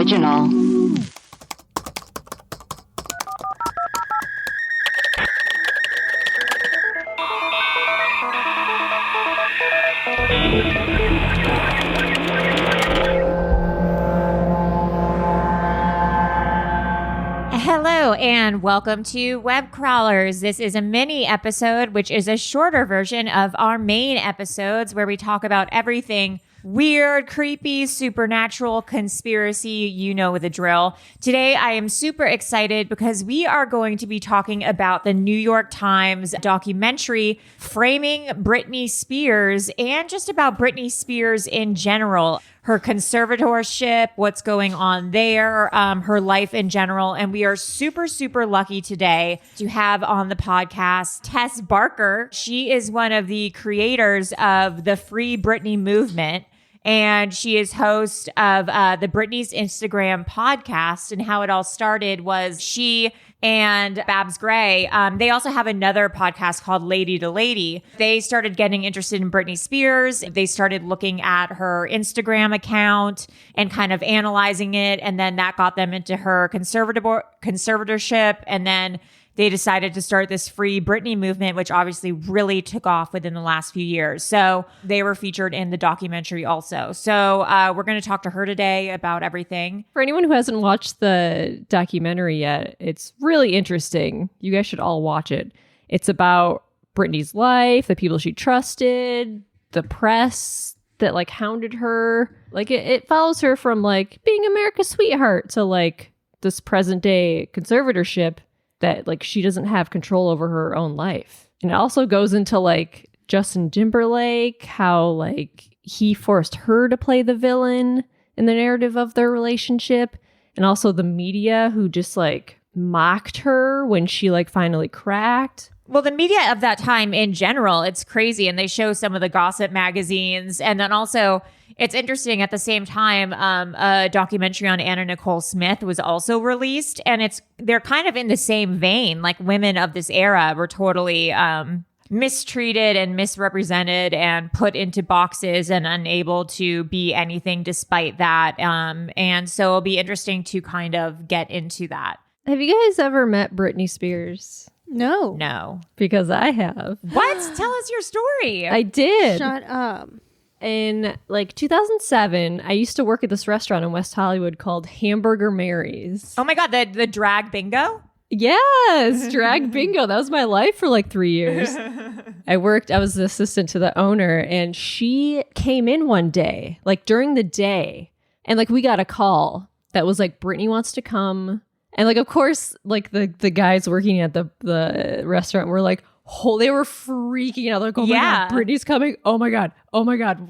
original. Hello and welcome to Web Crawlers. This is a mini episode, which is a shorter version of our main episodes where we talk about everything weird, creepy, supernatural, conspiracy, you know the drill. Today, I am super excited because we are going to be talking about the New York Times documentary framing Britney Spears and just about Britney Spears in general. Her conservatorship, what's going on there, her life in general. And we are super, super lucky today to have on the podcast Tess Barker. She is one of the creators of the Free Britney movement. And she is host of the Britney's Instagram podcast. And how it all started was she and Babs Gray. They also have another podcast called Lady to Lady. They started getting interested in Britney Spears. They started looking at her Instagram account and kind of analyzing it. And then that got them into her conservatorship. And then they decided to start this Free Britney movement, which obviously really took off within the last few years. So they were featured in the documentary also. So we're going to talk to her today about everything. For anyone who hasn't watched the documentary yet, it's really interesting. You guys should all watch it. It's about Britney's life, the people she trusted, the press that like hounded her. Like it follows her from like being America's sweetheart to like this present day conservatorship that like she doesn't have control over her own life. And it also goes into like Justin Timberlake, how like he forced her to play the villain in the narrative of their relationship, and also the media who just like mocked her when she like finally cracked. Well, the media of that time in general, it's crazy. And they show some of the gossip magazines. And then also, it's interesting at the same time, a documentary on Anna Nicole Smith was also released. And they're kind of in the same vein. Like women of this era were totally mistreated and misrepresented and put into boxes and unable to be anything despite that. And so it'll be interesting to kind of get into that. Have you guys ever met Britney Spears? No. Because I have. What? Tell us your story. I did. Shut up. In like 2007, I used to work at this restaurant in West Hollywood called Hamburger Mary's. Oh my God, the drag bingo? Yes, drag bingo. That was my life for like 3 years. I was the assistant to the owner, and she came in one day, like during the day, and like we got a call that was like, Britney wants to come. And like, of course, like the guys working at the restaurant were like, they were freaking out. They're like, oh my God, Britney's coming. Oh my God.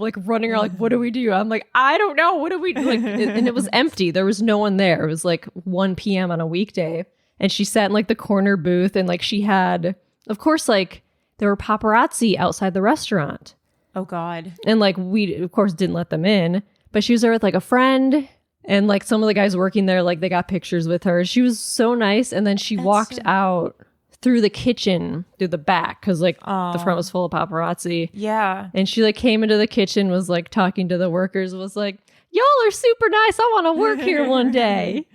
Like running around, like, what do we do? I'm like, I don't know. What do we do? Like, and it was empty. There was no one there. It was like 1 p.m. on a weekday. And she sat in like the corner booth, and like she had, of course, like there were paparazzi outside the restaurant. Oh God. And like we, of course, didn't let them in. But she was there with like a friend. And like some of the guys working there, like they got pictures with her. She was so nice. And then she walked out through the kitchen, through the back, because like the front was full of paparazzi. Yeah. And she like came into the kitchen, was like talking to the workers, was like, y'all are super nice. I want to work here one day.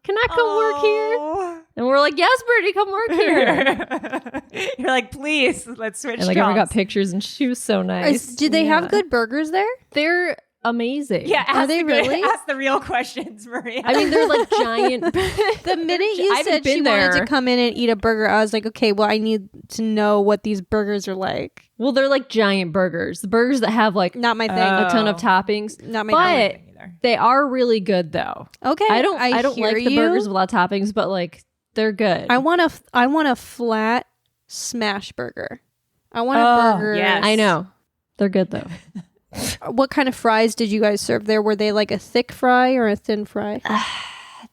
Can I come work here? And we're like, yes, Brittany, come work here. You're like, please, let's switch and like jobs. I got pictures, and she was so nice. Did they have good burgers there? They're amazing. Yeah, are they really? Ask the real questions, Maria. I mean, they're like giant. The minute you said she wanted to come in and eat a burger, I was like, okay, well, I need to know what these burgers are like. Well, they're like giant burgers. The burgers that have like not my thing, a ton of toppings. Not my thing either. They are really good though. Okay, I don't like the burgers with a lot of toppings, but like they're good. I want a flat smash burger. I want a burger. Yes. I know. They're good though. What kind of fries did you guys serve there? Were they like a thick fry or a thin fry?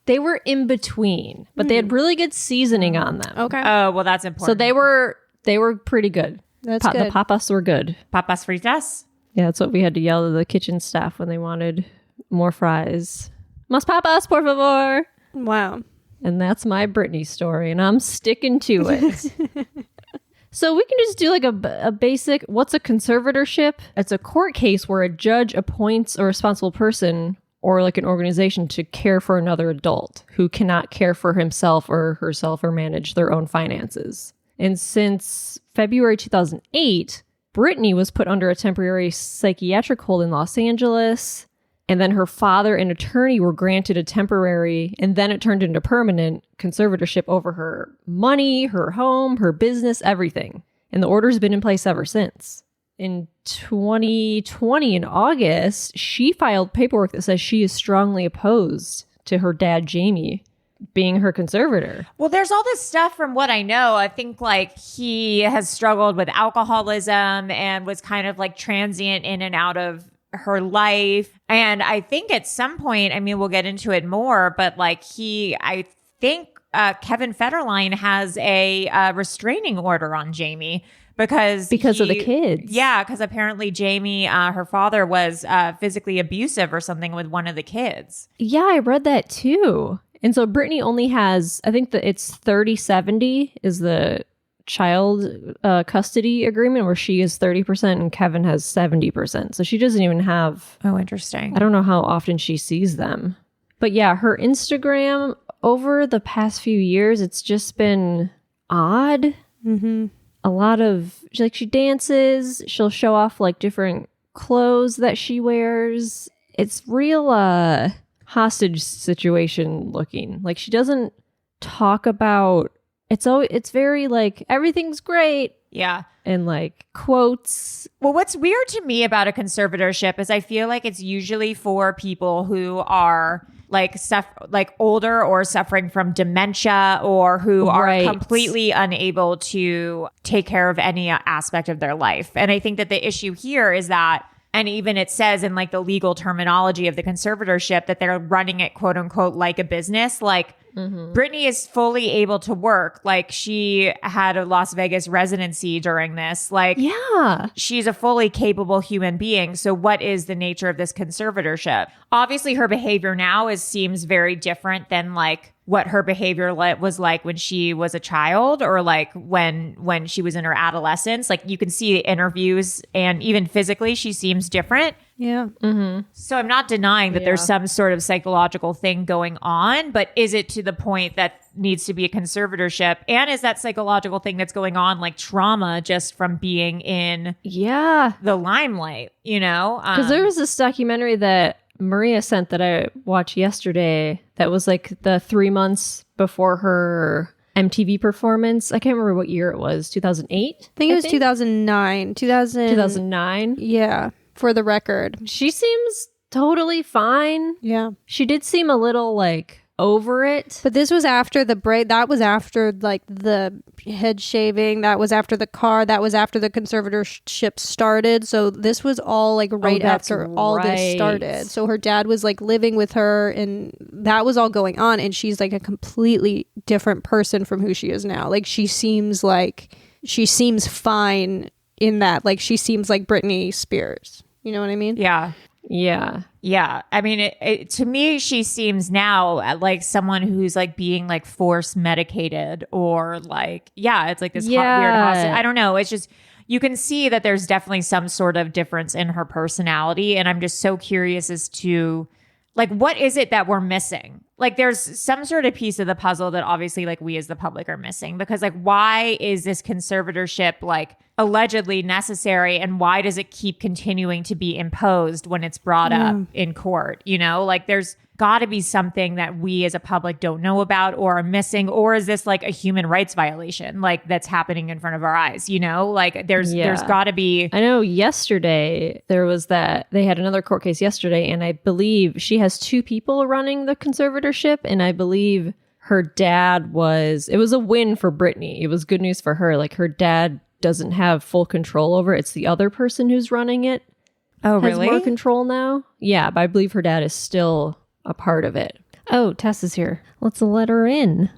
They were in between, but they had really good seasoning on them. Okay. Oh, well, that's important. So they were pretty good. That's good. The papas were good. Papas fritas? Yeah, that's what we had to yell to the kitchen staff when they wanted more fries. Mas papas, por favor. Wow. And that's my Britney story, and I'm sticking to it. So we can just do like a basic, what's a conservatorship? It's a court case where a judge appoints a responsible person or like an organization to care for another adult who cannot care for himself or herself or manage their own finances. And since February 2008, Britney was put under a temporary psychiatric hold in Los Angeles. And then her father and attorney were granted a temporary, and then it turned into permanent conservatorship over her money, her home, her business, everything. And the order's been in place ever since. In 2020, in August, she filed paperwork that says she is strongly opposed to her dad, Jamie, being her conservator. Well, there's all this stuff from what I know. I think like he has struggled with alcoholism and was kind of like transient in and out of her life. And I think at some point, I mean, we'll get into it more, but like I think Kevin Federline has a restraining order on Jamie because of the kids. Yeah, because apparently Jamie, her father, was physically abusive or something with one of the kids. Yeah, I read that too. And so Britney only has, I think that it's 30-70 is the child custody agreement, where she is 30% and Kevin has 70%. So she doesn't even have... Oh, interesting. I don't know how often she sees them. But yeah, her Instagram over the past few years, it's just been odd. Mm-hmm. A lot of, she dances, she'll show off like different clothes that she wears. It's real hostage situation looking. Like she doesn't talk about, it's very like everything's great. Yeah. And like quotes. Well, what's weird to me about a conservatorship is I feel like it's usually for people who are like older or suffering from dementia or who are completely unable to take care of any aspect of their life. And I think that the issue here is that, and even it says in like the legal terminology of the conservatorship that they're running it quote unquote like a business. Like Britney is fully able to work. Like she had a Las Vegas residency during this. Like she's a fully capable human being. So what is the nature of this conservatorship? Obviously her behavior now seems very different than like what her behavior was like when she was a child or like when she was in her adolescence. Like you can see interviews and even physically she seems different. Yeah. Mm-hmm. So I'm not denying that there's some sort of psychological thing going on, but is it to the point that needs to be a conservatorship? And is that psychological thing that's going on like trauma just from being in the limelight, you know? Because there was this documentary that Maria sent that I watched yesterday that was like the 3 months before her MTV performance. I can't remember what year it was. 2008? I think it was 2009. 2009? Yeah. For the record. She seems totally fine. Yeah. She did seem a little like over it. But this was after the break. That was after like the head shaving. That was after the car. That was after the conservatorship started. So this was all like right after all this started. So her dad was like living with her and that was all going on. And she's like a completely different person from who she is now. Like she seems fine in that. Like she seems like Britney Spears. You know what I mean? Yeah. Yeah. Yeah. I mean, to me, she seems now like someone who's like being like force medicated or like, it's like this weird hostage. I don't know. It's just, you can see that there's definitely some sort of difference in her personality. And I'm just so curious as to like, what is it that we're missing? Like there's some sort of piece of the puzzle that obviously like we as the public are missing because like, why is this conservatorship like allegedly necessary and why does it keep continuing to be imposed when it's brought up in court? You know, like there's got to be something that we as a public don't know about or are missing, or is this like a human rights violation like that's happening in front of our eyes? You know, like there's got to be. I know yesterday there was that they had another court case yesterday, and I believe she has 2 people running the conservatorship, and I believe her dad it was a win for Britney. It was good news for her. Like her dad doesn't have full control over it. It's the other person who's running it. Oh, really? Has more control now. Yeah, but I believe her dad is still a part of it. Oh, Tess is here. Let's let her in.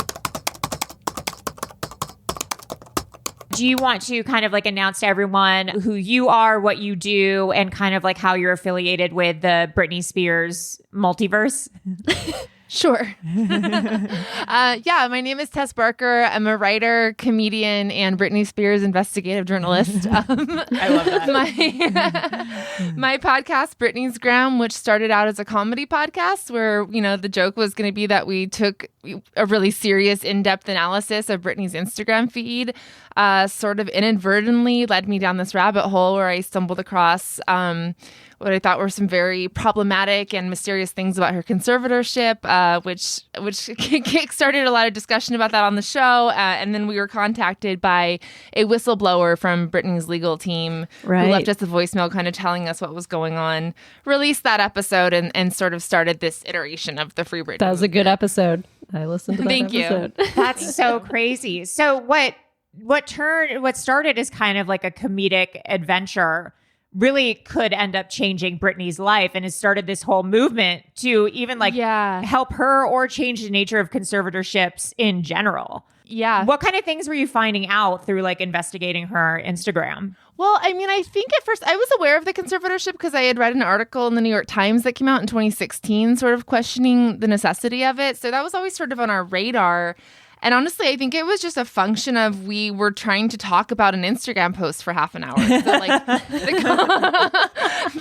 Do you want to kind of like announce to everyone who you are, what you do, and kind of like how you're affiliated with the Britney Spears multiverse? Sure. My name is Tess Barker. I'm a writer, comedian, and Britney Spears investigative journalist. I love that. My podcast, Britney's Gram, which started out as a comedy podcast where, the joke was going to be that we took a really serious, in-depth analysis of Britney's Instagram feed, sort of inadvertently led me down this rabbit hole where I stumbled across what I thought were some very problematic and mysterious things about her conservatorship, which kick-started a lot of discussion about that on the show. And then we were contacted by a whistleblower from Britney's legal team who left us a voicemail kind of telling us what was going on, released that episode, and sort of started this iteration of the Free Britney That was a good episode. I listened to that episode. Thank you. That's so crazy. So what started as kind of like a comedic adventure really could end up changing Britney's life and has started this whole movement to even help her or change the nature of conservatorships in general. Yeah. What kind of things were you finding out through investigating her Instagram? Well, I think at first I was aware of the conservatorship because I had read an article in the New York Times that came out in 2016 sort of questioning the necessity of it. So that was always sort of on our radar. And honestly, I think it was just a function of we were trying to talk about an Instagram post for half an hour. So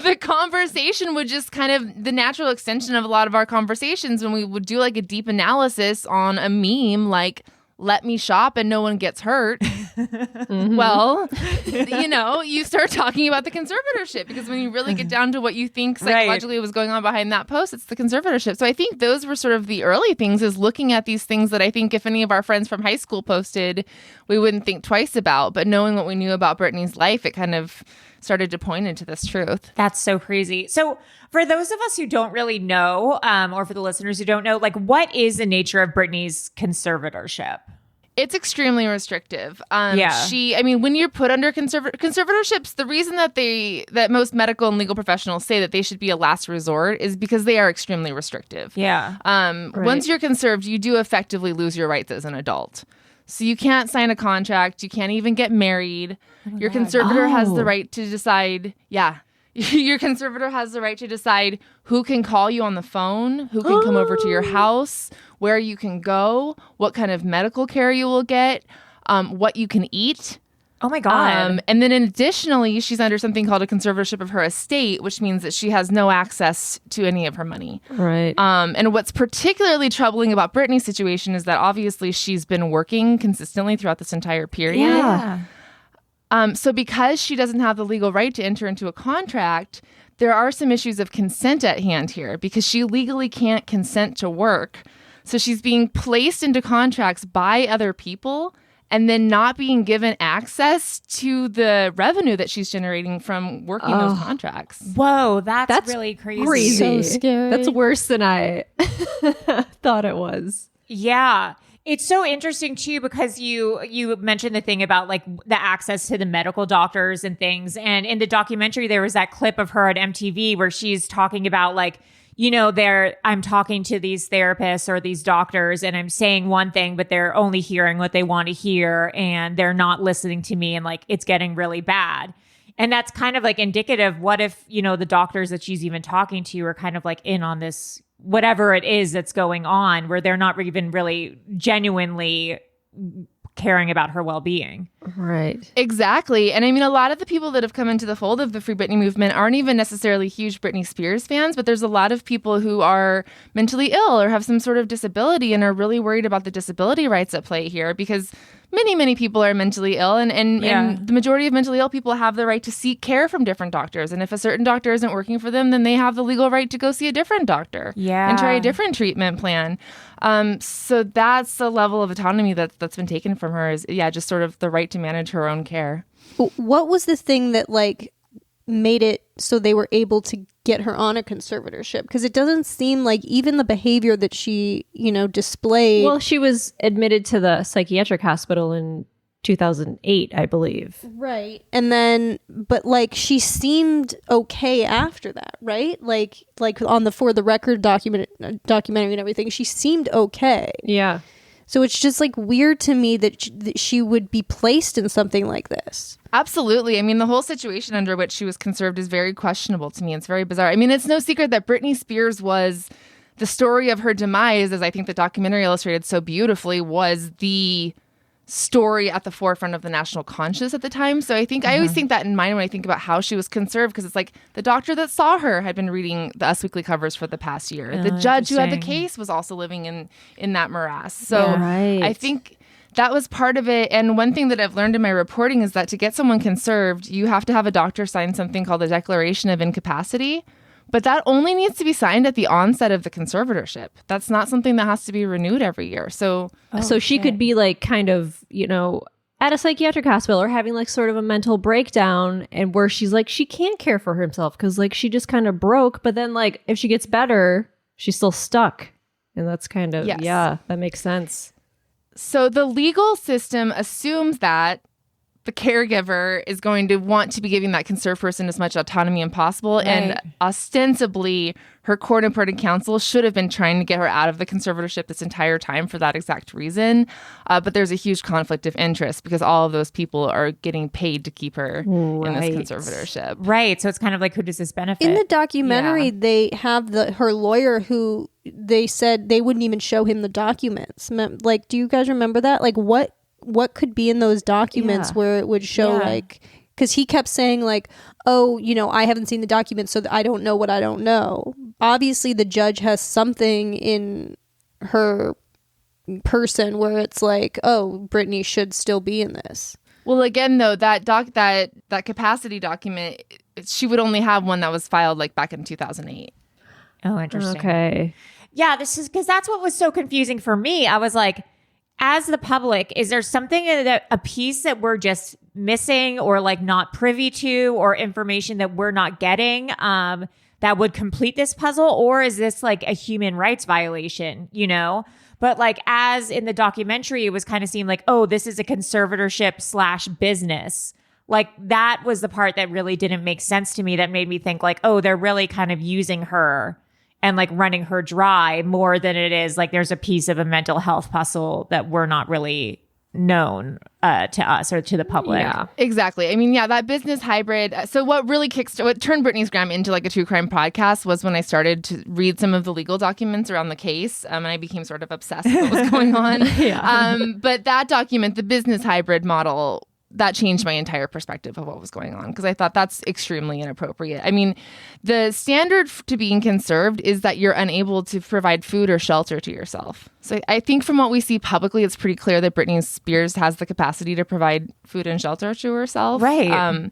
the conversation would just kind of the natural extension of a lot of our conversations when we would do a deep analysis on a meme let me shop and no one gets hurt. Mm-hmm. Well, you start talking about the conservatorship because when you really get down to what you think psychologically was going on behind that post, it's the conservatorship. So I think those were sort of the early things, is looking at these things that I think if any of our friends from high school posted, we wouldn't think twice about. But knowing what we knew about Britney's life, it kind of started to point into this truth. That's so crazy. So for those of us who don't really know, or for the listeners who don't know, what is the nature of Britney's conservatorship? It's extremely restrictive. When you're put under conservatorships, the reason that most medical and legal professionals say that they should be a last resort is because they are extremely restrictive. Yeah. Once you're conserved, you do effectively lose your rights as an adult. So you can't sign a contract. You can't even get married. Your conservator has the right to decide. Yeah. Your conservator has the right to decide who can call you on the phone, who can come over to your house, where you can go, what kind of medical care you will get, what you can eat. Oh my God. And then additionally, she's under something called a conservatorship of her estate, which means that she has no access to any of her money. Right. And what's particularly troubling about Britney's situation is that obviously she's been working consistently throughout this entire period. Yeah. So because she doesn't have the legal right to enter into a contract, there are some issues of consent at hand here because she legally can't consent to work. So she's being placed into contracts by other people and then not being given access to the revenue that she's generating from working those contracts. Whoa, that's really crazy. So scary. That's worse than I thought it was. Yeah. It's so interesting too because you mentioned the thing about the access to the medical doctors and things. And in the documentary, there was that clip of her at MTV where she's talking about I'm talking to these therapists or these doctors and I'm saying one thing, but they're only hearing what they want to hear and they're not listening to me and it's getting really bad. And that's kind of indicative. What if, the doctors that she's even talking to are kind of in on this, whatever it is that's going on, where they're not even really genuinely caring about her well-being. Right. Exactly. And a lot of the people that have come into the fold of the Free Britney movement aren't even necessarily huge Britney Spears fans, but there's a lot of people who are mentally ill or have some sort of disability and are really worried about the disability rights at play here because many people are mentally ill and the majority of mentally ill people have the right to seek care from different doctors. And if a certain doctor isn't working for them, then they have the legal right to go see a different doctor and try a different treatment plan. So that's the level of autonomy that's been taken from her is, just sort of the right to manage her own care. What was the thing that made it so they were able to get her on a conservatorship? Because it doesn't seem like even the behavior that she, displayed. Well, she was admitted to the psychiatric hospital in 2008, I believe. Right. And then, but she seemed okay after that, right? On the For the Record documentary and everything, she seemed okay. Yeah. So it's just weird to me that she would be placed in something like this. Absolutely. The whole situation under which she was conserved is very questionable to me. It's very bizarre. It's no secret that Britney Spears was the story of her demise, as I think the documentary illustrated so beautifully, was the story at the forefront of the national conscious at the time. So I think I always think that in mind when I think about how she was conserved, because it's like the doctor that saw her had been reading the Us Weekly covers for the past year. The judge who had the case was also living in that morass. So I think that was part of it. And one thing that I've learned in my reporting is that to get someone conserved, you have to have a doctor sign something called a Declaration of Incapacity. But that only needs to be signed at the onset of the conservatorship. That's not something that has to be renewed every year. So she could be like kind of, you know, at a psychiatric hospital or having like sort of a mental breakdown, and where she's like, she can't care for herself because like she just kind of broke. But then like if she gets better, she's still stuck. And that's kind of, yeah, that makes sense. So the legal system assumes that the caregiver is going to want to be giving that conserved person as much autonomy as possible. Right. And ostensibly, her court-appointed counsel should have been trying to get her out of the conservatorship this entire time for that exact reason. But there's a huge conflict of interest because all of those people are getting paid to keep her in this conservatorship. Right. So it's kind of like, who does this benefit? In the documentary, they have her lawyer who they said they wouldn't even show him the documents. Like, do you guys remember that? Like, what could be in those documents where it would show like, because he kept saying like, oh, you know, I haven't seen the documents, so I don't know what I don't know. Obviously the judge has something in her person where it's like, oh, Britney should still be in this. Well, again, though, that capacity document, she would only have one that was filed like back in 2008. Oh, interesting. Okay. Yeah, this is because that's what was so confusing for me. I was like, as the public, is there something a piece that we're just missing or like not privy to, or information that we're not getting that would complete this puzzle? Or is this like a human rights violation, you know? But like, as in the documentary, it was kind of seemed like, oh, this is a conservatorship / business. Like, that was the part that really didn't make sense to me, that made me think like, oh, they're really kind of using her and like running her dry more than it is like there's a piece of a mental health puzzle that we're not really known to us or to the public. Yeah, exactly. I mean, yeah, that business hybrid. So what turned Britney's Gram into like a true crime podcast was when I started to read some of the legal documents around the case, and I became sort of obsessed with what was going on. But that document, the business hybrid model, that changed my entire perspective of what was going on, because I thought that's extremely inappropriate. I mean, the standard to being conserved is that you're unable to provide food or shelter to yourself. So I think from what we see publicly, it's pretty clear that Britney Spears has the capacity to provide food and shelter to herself. Right.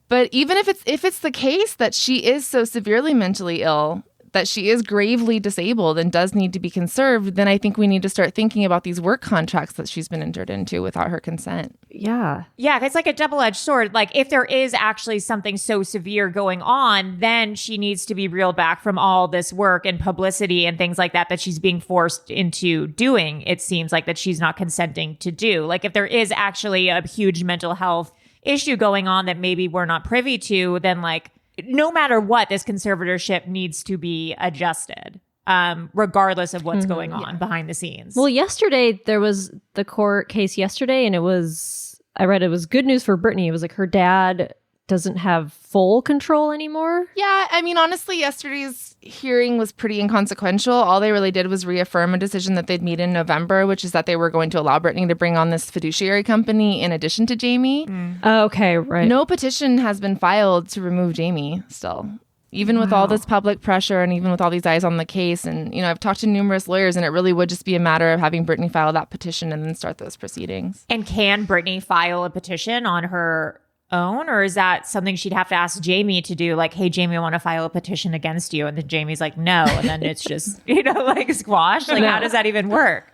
But even if it's the case that she is so severely mentally ill that she is gravely disabled and does need to be conserved, then I think we need to start thinking about these work contracts that she's been entered into without her consent. Yeah. Yeah, it's like a double-edged sword. Like, if there is actually something so severe going on, then she needs to be reeled back from all this work and publicity and things like that she's being forced into doing. It seems like that she's not consenting to do. Like, if there is actually a huge mental health issue going on that maybe we're not privy to, then like, no matter what, this conservatorship needs to be adjusted, regardless of what's going on behind the scenes. Well, yesterday there was the court case yesterday, and I read it was good news for Britney. It was like her dad doesn't have full control anymore. Yeah, I mean, honestly, yesterday's hearing was pretty inconsequential. All they really did was reaffirm a decision that they'd made in November, which is that they were going to allow Britney to bring on this fiduciary company in addition to Jamie. Okay, right. No petition has been filed to remove Jamie still, even with all this public pressure and even with all these eyes on the case. And, you know, I've talked to numerous lawyers, and it really would just be a matter of having Britney file that petition and then start those proceedings. And can Britney file a petition on her own, or is that something she'd have to ask Jamie to do? Like, hey, Jamie, I want to file a petition against you. And then Jamie's like, no. And then it's just, you know, like squash. Like, how does that even work?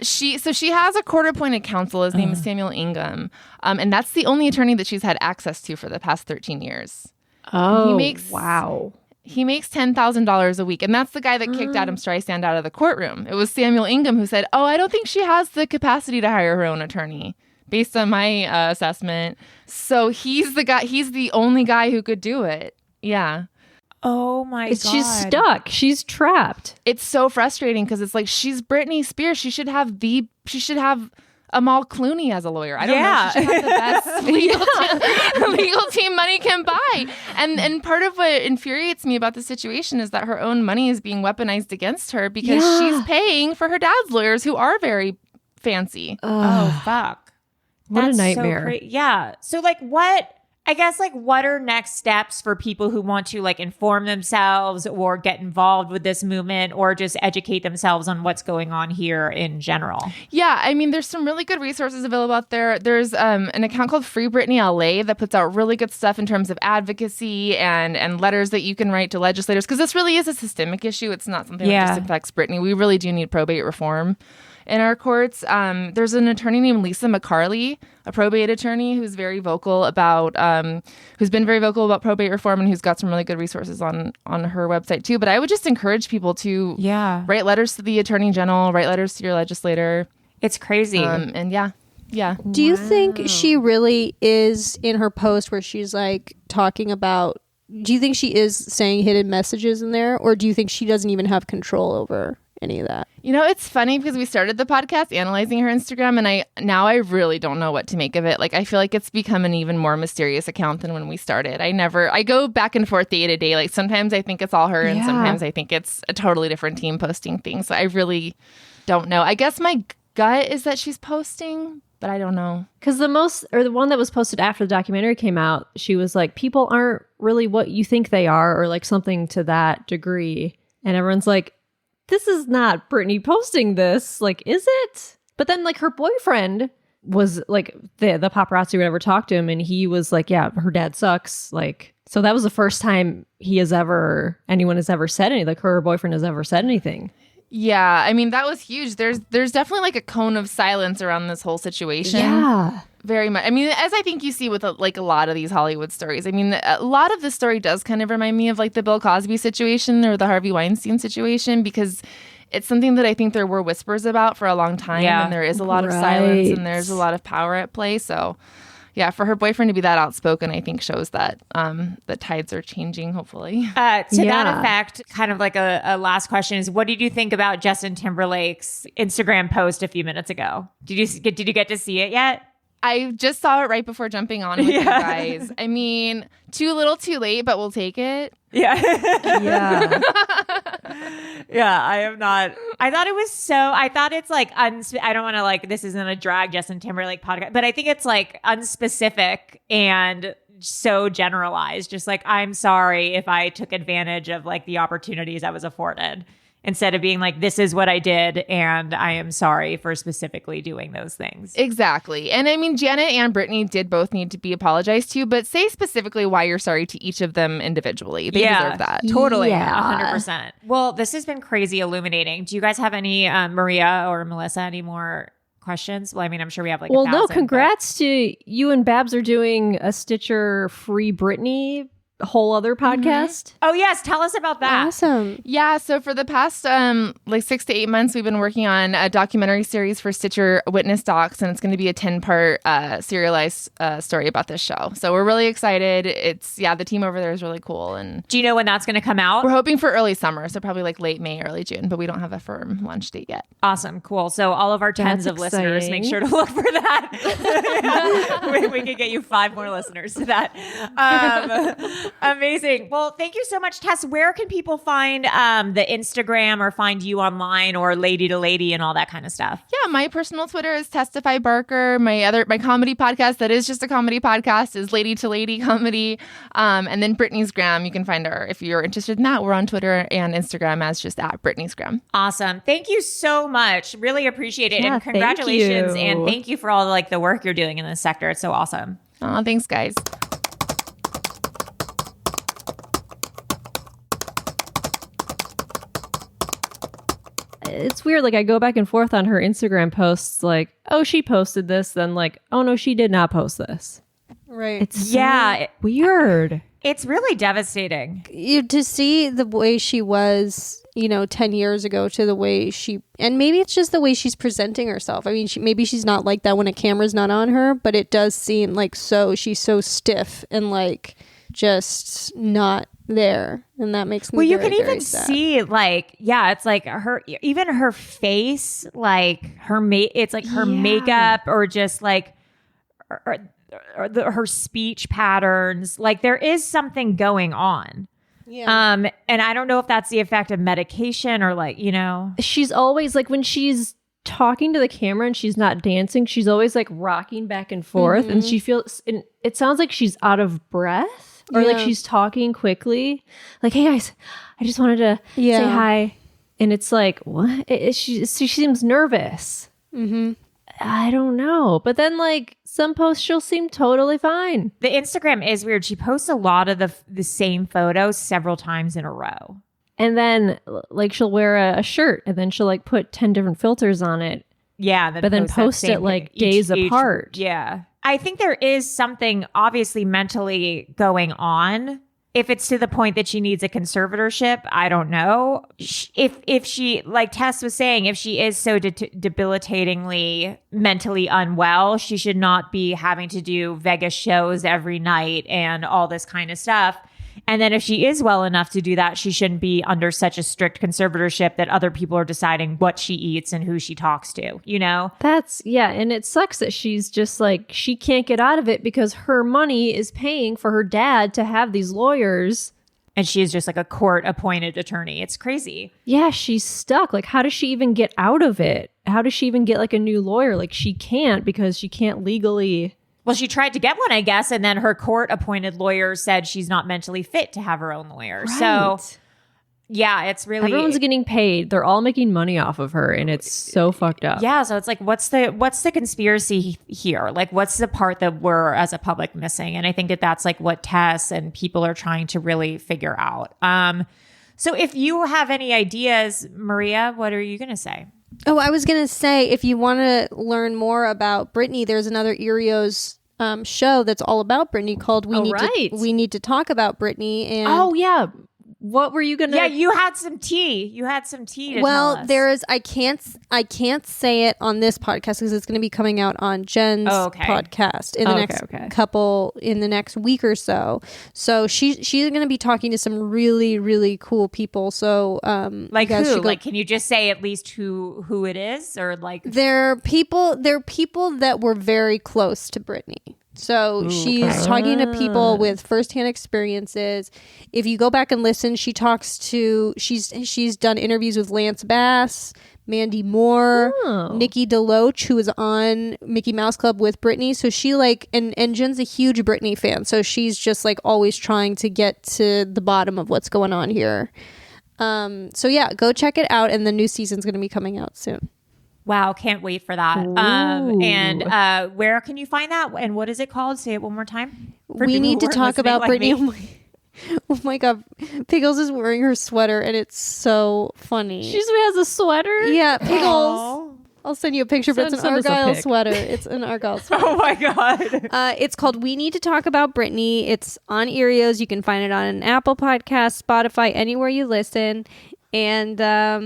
She has a court-appointed counsel. His name is Samuel Ingham. And that's the only attorney that she's had access to for the past 13 years. Oh, wow. He makes $10,000 a week. And that's the guy that kicked Adam Streisand out of the courtroom. It was Samuel Ingham who said, oh, I don't think she has the capacity to hire her own attorney, based on my assessment. So he's the only guy who could do it. Yeah. Oh my God. She's stuck. She's trapped. It's so frustrating because it's like, she's Britney Spears. She should have Amal Clooney as a lawyer. I don't know if she should have the best legal team money can buy. And part of what infuriates me about the situation is that her own money is being weaponized against her because she's paying for her dad's lawyers who are very fancy. Oh, fuck. What a nightmare. So what are next steps for people who want to like inform themselves or get involved with this movement or just educate themselves on what's going on here in general? Yeah, I mean, there's some really good resources available out there. There's an account called Free Britney LA that puts out really good stuff in terms of advocacy and letters that you can write to legislators, because this really is a systemic issue. It's not something that just affects Britney. We really do need probate reform in our courts. There's an attorney named Lisa McCarley, a probate attorney who's very vocal about, who's been very vocal about probate reform and who's got some really good resources on her website too. But I would just encourage people to write letters to the attorney general, write letters to your legislator. It's crazy. Do you think she really is in her post where she's like talking about, do you think she is saying hidden messages in there, or do you think she doesn't even have control over any of that? You know, it's funny because we started the podcast analyzing her Instagram, and I really don't know what to make of it. Like, I feel like it's become an even more mysterious account than when we started. I go back and forth day to day. Like, sometimes I think it's all her, and sometimes I think it's a totally different team posting things. So I really don't know. I guess my gut is that she's posting, but I don't know. Because the one that was posted after the documentary came out, she was like, people aren't really what you think they are, or like something to that degree. And everyone's like, this is not Britney posting this. Like, is it? But then like her boyfriend was like, the paparazzi would ever talk to him, and he was like, yeah, her dad sucks. Like, so that was the first time anyone has ever said anything, like her boyfriend has ever said anything. Yeah, I mean, that was huge. There's definitely like a cone of silence around this whole situation. Yeah. Very much. I mean, as I think you see with like a lot of these Hollywood stories. I mean, a lot of the story does kind of remind me of like the Bill Cosby situation or the Harvey Weinstein situation, because it's something that I think there were whispers about for a long time. Yeah. And there is a lot of silence and there's a lot of power at play. So yeah, for her boyfriend to be that outspoken, I think shows that the tides are changing, hopefully. To that effect, kind of like a last question is, what did you think about Justin Timberlake's Instagram post a few minutes ago? Did you get to see it yet? I just saw it right before jumping on with you guys. I mean, too little, too late, but we'll take it. Yeah. Yeah, I am not. I thought it's like, I don't want to like, this isn't a drag Justin Timberlake podcast, but I think it's like unspecific and so generalized. Just like, I'm sorry if I took advantage of like the opportunities I was afforded, instead of being like, this is what I did, and I am sorry for specifically doing those things. Exactly. And I mean, Janet and Britney did both need to be apologized to, but say specifically why you're sorry to each of them individually. They deserve that. Totally. 100%. Well, this has been crazy illuminating. Do you guys have any, Maria or Melissa, any more questions? Well, I mean, I'm sure we have like 1,000. No, congrats to you and Babs are doing a Stitcher Free Britney whole other podcast. Oh yes, tell us about that. Awesome. Yeah, so for the past like 6 to 8 months, we've been working on a documentary series for Stitcher Witness Docs, and it's going to be a 10-part serialized story about this show. So we're really excited. The team over there is really cool. And do you know when that's going to come out? We're hoping for early summer, so probably like late May, early June, but we don't have a firm launch date yet. Awesome, cool. So all of our tens of listeners, make sure to look for that. we could get you 5 more listeners to that. Amazing. Well, thank you so much, Tess. Where can people find the Instagram or find you online, or Lady to Lady and all that kind of stuff? Yeah, my personal Twitter is Testify Barker. My comedy podcast that is just a comedy podcast is Lady to Lady Comedy. And then Britney's Gram, you can find her if you're interested in that. We're on Twitter and Instagram as just at Britney's Gram. Awesome. Thank you so much. Really appreciate it. And congratulations. And thank you for all like the work you're doing in this sector. It's so awesome. Oh, thanks, guys. It's weird. Like, I go back and forth on her Instagram posts, like, oh, she posted this, then like, oh no, she did not post this. Right. It's weird. It's really devastating. To see the way she was, 10 years ago to the way and maybe it's just the way she's presenting herself. I mean, maybe she's not like that when a camera's not on her, but it does seem like she's so stiff and like just not there, and that makes me well, you very, can even very sad. see it's like her face, like it's like her makeup, or just like her speech patterns. Like there is something going on. And I don't know if that's the effect of medication or like, she's always like, when she's talking to the camera and she's not dancing, she's always like rocking back and forth, and she feels, and it sounds like she's out of breath, or like she's talking quickly, like, hey guys, I just wanted to say hi, and it's like, what? She seems nervous. I don't know, but then like some posts she'll seem totally fine. The Instagram is weird. She posts a lot of the same photos several times in a row. And then, like, she'll wear a shirt, and then she'll, like, put 10 different filters on it. Yeah. But then post it, like, days apart. Yeah. I think there is something obviously mentally going on. If it's to the point that she needs a conservatorship, I don't know. If she, like Tess was saying, if she is so debilitatingly mentally unwell, she should not be having to do Vegas shows every night and all this kind of stuff. And then if she is well enough to do that, she shouldn't be under such a strict conservatorship that other people are deciding what she eats and who she talks to, That's, and it sucks that she's just like, she can't get out of it because her money is paying for her dad to have these lawyers. And she is just like a court-appointed attorney. It's crazy. Yeah, she's stuck. Like, how does she even get out of it? How does she even get like a new lawyer? Like, she can't, because she can't legally... Well, she tried to get one, I guess, and then her court-appointed lawyer said she's not mentally fit to have her own lawyer. Right. So, yeah, it's really... Everyone's getting paid. They're all making money off of her, and it's so fucked up. Yeah, so it's like, what's the conspiracy here? Like, what's the part that we're, as a public, missing? And I think that's like what Tess and people are trying to really figure out. So if you have any ideas, Maria, what are you going to say? Oh, I was going to say, if you want to learn more about Britney, there's another Erios show that's all about Britney called We Need to Talk About Britney. And oh, yeah. What were you going to... Yeah, you had some tea. You had some tea to tell us. There is... I can't say it on this podcast because it's going to be coming out on Jen's podcast in the next week or so. So she's going to be talking to some really, really cool people. So like who? Like, can you just say at least who it is, or like... They're people that were very close to Britney. So she's talking to people with firsthand experiences. If you go back and listen, she's done interviews with Lance Bass, Mandy Moore, Nikki DeLoach, who was on Mickey Mouse Club with Britney. So she and Jen's a huge Britney fan. So she's just like always trying to get to the bottom of what's going on here. So yeah, go check it out. And the new season's going to be coming out soon. Wow, can't wait for that. And where can you find that? And what is it called? Say it one more time. We need to talk about Britney. Oh my God. Pickles is wearing her sweater and it's so funny. She has a sweater? Yeah, Pickles. Aww. I'll send you a picture, but it's an Argyle sweater. It's an Argyle sweater. Oh my God. It's called We Need to Talk About Britney. It's on Erios. You can find it on an Apple Podcast, Spotify, anywhere you listen. And so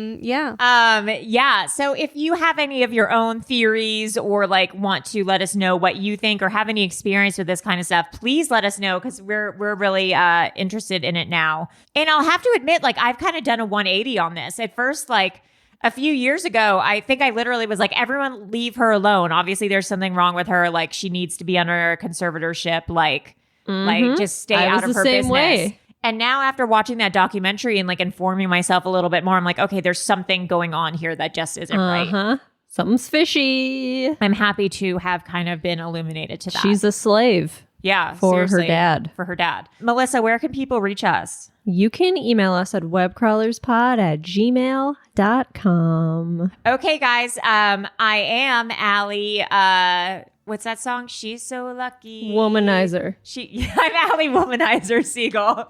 if you have any of your own theories, or like want to let us know what you think, or have any experience with this kind of stuff, please let us know, because we're really interested in it now. And I'll have to admit, like, I've kind of done a 180 on this. At first, like a few years ago, I think I literally was like, everyone leave her alone. Obviously there's something wrong with her. Like, she needs to be under a conservatorship. Like just stay out of her business. Way. And now, after watching that documentary and like informing myself a little bit more, I'm like, okay, there's something going on here that just isn't right. Something's fishy. I'm happy to have kind of been illuminated to that. She's a slave. Yeah. For her dad. For her dad. Melissa, where can people reach us? You can email us at webcrawlerspod@gmail.com. Okay, guys. I am Allie. What's that song? She's so lucky. Womanizer. I'm Allie Womanizer Siegel.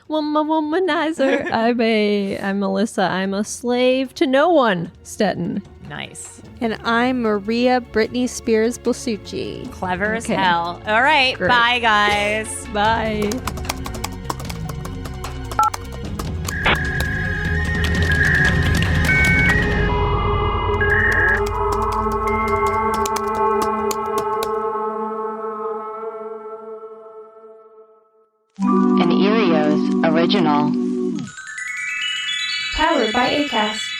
Womanizer. I'm Melissa. I'm a slave to no one. Stetton. Nice. And I'm Maria Britney Spears Blasucci. Clever as hell. All right. Great. Bye, guys. Bye. An Erios Studios original. Powered by Acast.